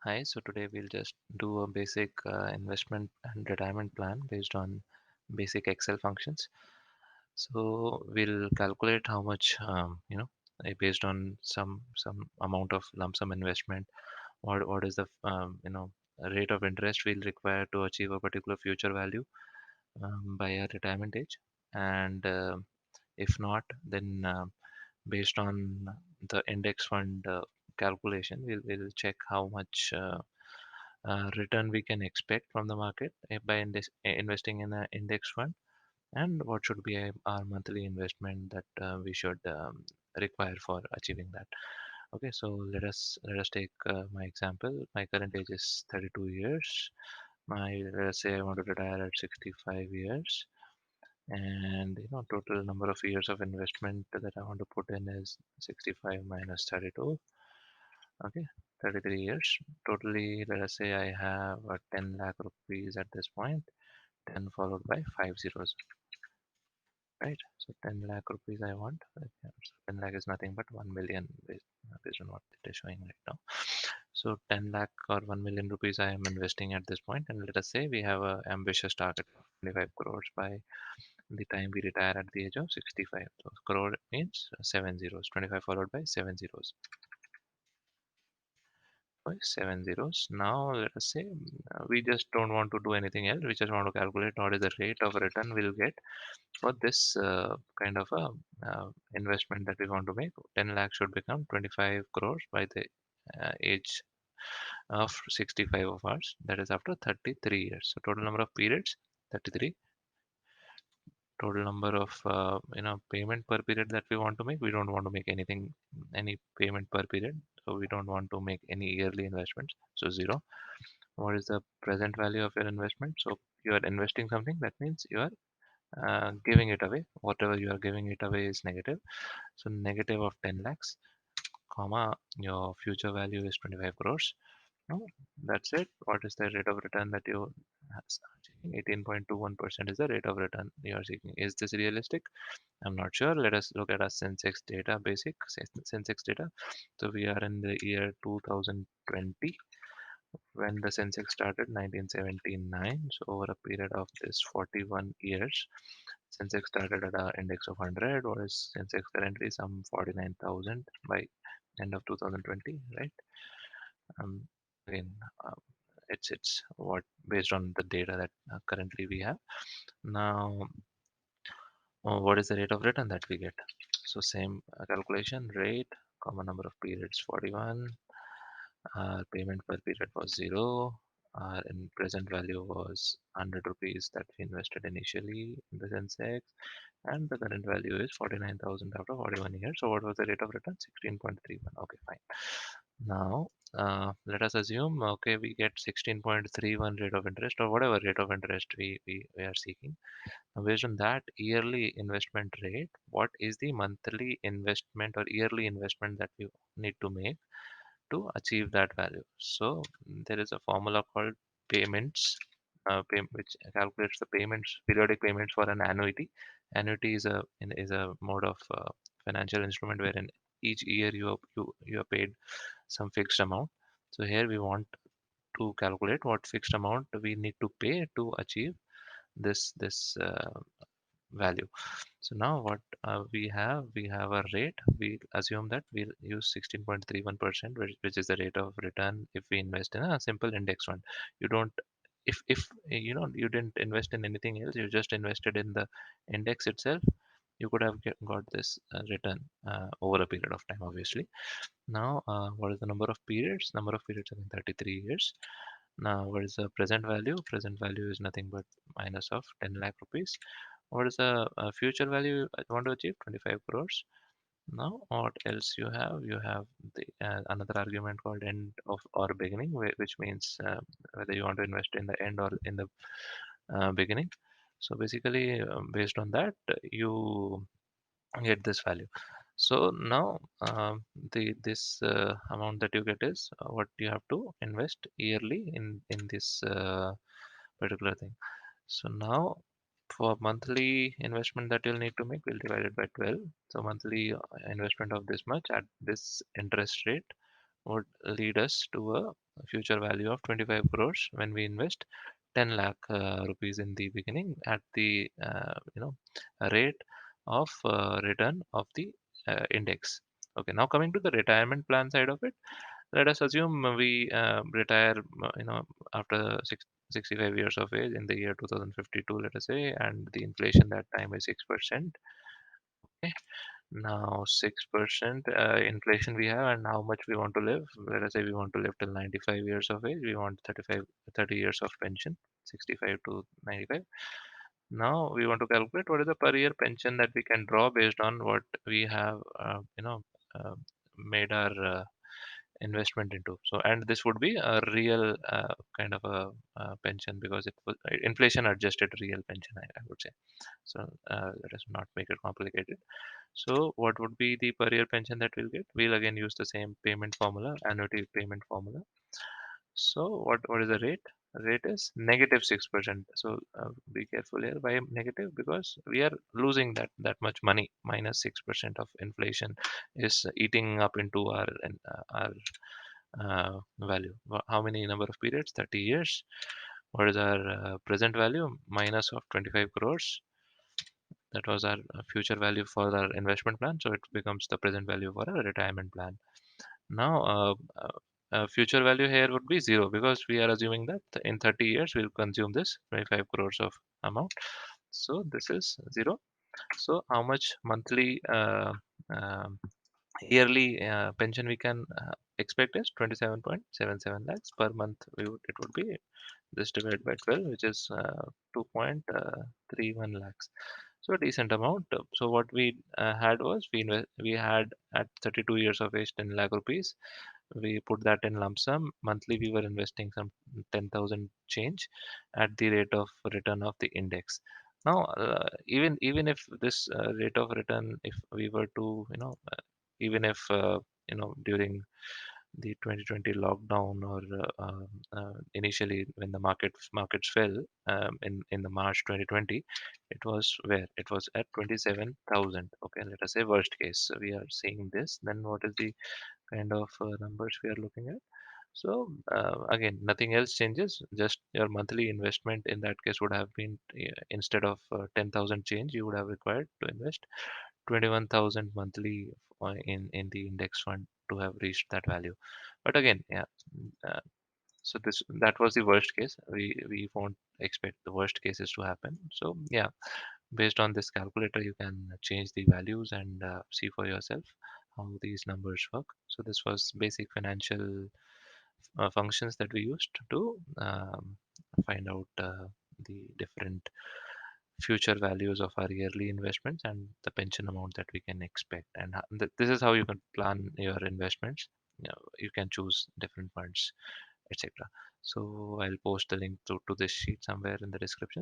Hi, so today we'll just do a basic investment and retirement plan based on basic Excel functions. So we'll calculate how much, based on some amount of lump sum investment, what is the rate of interest we'll require to achieve a particular future value by our retirement age, and if not, then based on the index fund calculation, we'll check how much. Return we can expect from the market by investing in an index fund, and what should be our monthly investment that we should require for achieving that. Okay, so let us take my example. My current age is 32 years. Let's say I want to retire at 65 years, and total number of years of investment that I want to put in is 65 minus 32. Okay, 33 years. Totally, let us say I have 10 lakh rupees at this point, 10 followed by 5 zeros, right? So 10 lakh rupees I want. Yeah, so 10 lakh is nothing but 1 million based on what it is showing right now. So 10 lakh or 1 million rupees I am investing at this point, and let us say we have a ambitious target of 25 crores by the time we retire at the age of 65. So crore means 7 zeros, 25 followed by 7 zeros. By 7 zeros. Now let us say we just don't want to do anything else. We just want to calculate what is the rate of return we'll get for this kind of a investment that we want to make. 10 lakhs should become 25 crores by the age of 65 of ours. That is after 33 years. So total number of periods 33. Total number of payment per period that we want to make. We don't want to make any payment per period, so we don't want to make any yearly investments, so zero. What is the present value of your investment? So you are investing something, that means you are giving it away. Whatever you are giving it away is negative, so negative of 10 lakhs, comma, your future value is 25 crores. No, that's it. What is the rate of return that you are seeking? 18.21% is the rate of return you are seeking. Is this realistic? I'm not sure. Let us look at our Sensex data, basic Sensex data. So we are in the year 2020 when the Sensex started, 1979. So over a period of this 41 years, Sensex started at an index of 100. What is Sensex currently? Some 49,000 by end of 2020, right? Um, Again, um, it's what based on the data that currently we have. Now, what is the rate of return that we get? So same calculation, rate, common number of periods 41, payment per period was 0, in present value was 100 rupees that we invested initially in the Sensex, and the current value is 49,000 after 41 years. So what was the rate of return? 16.31. Okay, fine. Now, let us assume, okay, we get 16.31 rate of interest, or whatever rate of interest we are seeking. Now, based on that yearly investment rate, what is the monthly investment or yearly investment that we need to make to achieve that value? So there is a formula called payments, which calculates the payments, periodic payments for an annuity. Annuity is a mode of financial instrument wherein each year you are paid some fixed amount. So here we want to calculate what fixed amount we need to pay to achieve this value. So now what we have a rate. We assume that we'll use 16.31%, which is the rate of return if we invest in a simple index fund. You don't, if you didn't invest in anything else, you just invested in the index itself, you could have got this return over a period of time, obviously. Now, what is the number of periods? Number of periods are in 33 years. Now, what is the present value? Present value is nothing but minus of 10 lakh rupees. What is the future value I want to achieve? 25 crores. Now, what else you have? You have the another argument called end of or beginning, which means whether you want to invest in the end or in the beginning. So basically, based on that, you get this value. So now the this amount that you get is what you have to invest yearly in this particular thing. So now for monthly investment that you'll need to make, we'll divide it by 12. So monthly investment of this much at this interest rate would lead us to a future value of 25 crores when we invest 10 lakh rupees in the beginning at the rate of return of the index. Okay, now coming to the retirement plan side of it, let us assume we retire, after 65 years of age in the year 2052, let us say, and the inflation that time is 6%. Okay, now 6% inflation we have, and how much we want to live. Let us say we want to live till 95 years of age. We want 30 years of pension, 65 to 95. Now we want to calculate what is the per year pension that we can draw based on what we have, uh, made our investment into. So, and this would be a real kind of a pension, because it was inflation adjusted real pension, I would say. So let us not make it complicated. So what would be the per year pension that we'll get? We'll again use the same payment formula, annuity payment formula. So what is the rate? Rate is negative 6%. So be careful here. Why negative? Because we are losing that much money. Minus 6% of inflation is eating up into our value. How many number of periods? 30 years. What is our present value? Minus of 25 crores. That was our future value for our investment plan. So it becomes the present value for our retirement plan. Now, future value here would be zero, because we are assuming that in 30 years we'll consume this 25 crores of amount. So this is zero. So how much monthly um, yearly pension we can expect is 27.77 lakhs per month. It would be this divided by 12, which is 2.31 lakhs. So a decent amount. So what we had was we had at 32 years of age 10 lakh rupees. We put that in lump sum. Monthly we were investing some 10,000 change at the rate of return of the index. Now, even if this rate of return, if we were to, even if during the 2020 lockdown, or initially when the markets fell, in the March 2020, it was where it was at 27,000. Okay, let us say worst case. So we are seeing this. Then what is the kind of numbers we are looking at? So again, nothing else changes. Just your monthly investment in that case would have been, instead of 10,000 change, you would have required to invest 21,000 monthly in the index fund to have reached that value. But again, yeah. Uh, so this that was the worst case. We won't expect the worst cases to happen. So yeah, based on this calculator, you can change the values and see for yourself how these numbers work. So this was basic financial functions that we used to find out the different future values of our yearly investments and the pension amount that we can expect. And this is how you can plan your investments. You can choose different funds, etc. So I'll post the link to this sheet somewhere in the description.